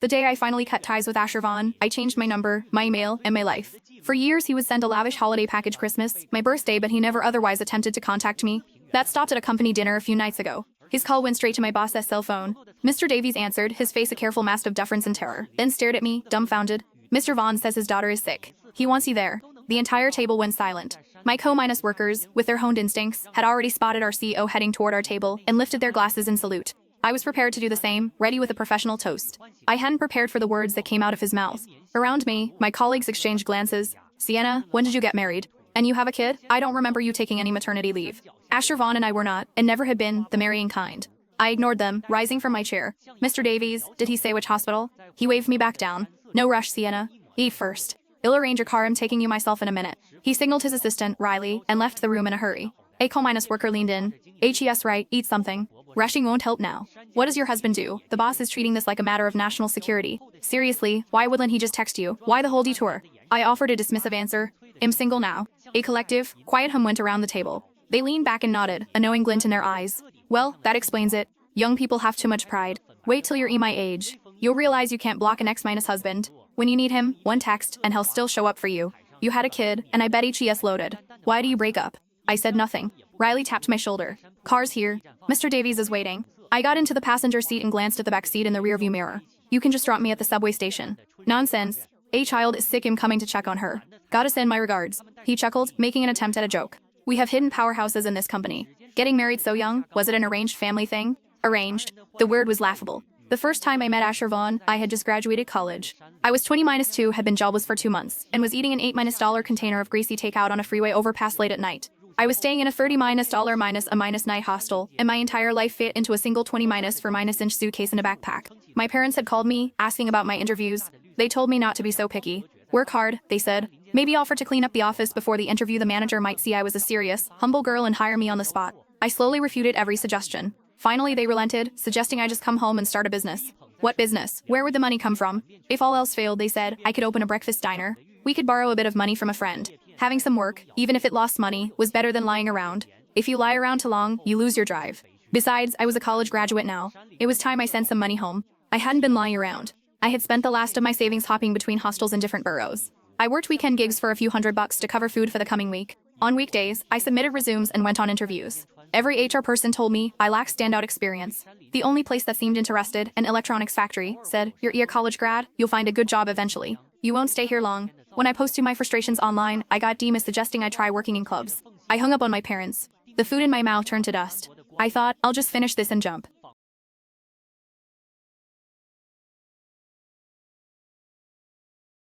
The day I finally cut ties with Asher Vaughn, I changed my number, my email, and my life. For years, he would send a lavish holiday package Christmas, my birthday, but he never otherwise attempted to contact me. That stopped at a company dinner a few nights ago. His call went straight to my boss's cell phone. Mr. Davies answered, his face a careful mask of deference and terror, then stared at me, dumbfounded. Mr. Vaughn says his daughter is sick. He wants you there. The entire table went silent. My co- workers, with their honed instincts, had already spotted our CEO heading toward our table and lifted their glasses in salute. I was prepared to do the same, ready with a professional toast. I hadn't prepared for the words that came out of his mouth. Around me, my colleagues exchanged glances. Sienna, when did you get married? And you have a kid? I don't remember you taking any maternity leave. Asher Vaughn and I were not, and never had been, the marrying kind. I ignored them, rising from my chair. Mr. Davies, did he say which hospital? He waved me back down. No rush, Sienna. Eat first. I'll arrange your car, I'm taking you myself in a minute. He signaled his assistant, Riley, and left the room in a hurry. A co-worker leaned in. HES right, eat something. Rushing won't help now. What does your husband do? The boss is treating this like a matter of national security. Seriously, why wouldn't he just text you? Why the whole detour? I offered a dismissive answer. I'm single now. A collective, quiet hum went around the table. They leaned back and nodded, a knowing glint in their eyes. Well, that explains it. Young people have too much pride. Wait till you're my age. You'll realize you can't block an ex-husband. When you need him, one text, and he'll still show up for you. You had a kid, and I bet HES loaded. Why do you break up? I said nothing. Riley tapped my shoulder. Car's here. Mr. Davies is waiting. I got into the passenger seat and glanced at the back seat in the rearview mirror. You can just drop me at the subway station. Nonsense. A child is sick, I'm coming to check on her. Gotta send my regards. He chuckled, making an attempt at a joke. We have hidden powerhouses in this company. Getting married so young, was it an arranged family thing? Arranged. The word was laughable. The first time I met Asher Vaughn, I had just graduated college. I was 20-2, had been jobless for 2 months, and was eating an $8- container of greasy takeout on a freeway overpass late at night. I was staying in a $30- night hostel, and my entire life fit into a single 20-4- inch suitcase in a backpack. My parents had called me, asking about my interviews. They told me not to be so picky. Work hard, they said. Maybe offer to clean up the office before the interview. The manager might see I was a serious, humble girl and hire me on the spot. I slowly refuted every suggestion. Finally, they relented, suggesting I just come home and start a business. What business? Where would the money come from? If all else failed, they said, I could open a breakfast diner. We could borrow a bit of money from a friend. Having some work, even if it lost money, was better than lying around. If you lie around too long, you lose your drive. Besides, I was a college graduate now. It was time I sent some money home. I hadn't been lying around. I had spent the last of my savings hopping between hostels in different boroughs. I worked weekend gigs for a few $100 to cover food for the coming week. On weekdays, I submitted resumes and went on interviews. Every HR person told me I lacked standout experience. The only place that seemed interested, an electronics factory, said, you're a college grad, you'll find a good job eventually. You won't stay here long. When I posted my frustrations online, I got DMs suggesting I try working in clubs. I hung up on my parents. The food in my mouth turned to dust. I thought, I'll just finish this and jump.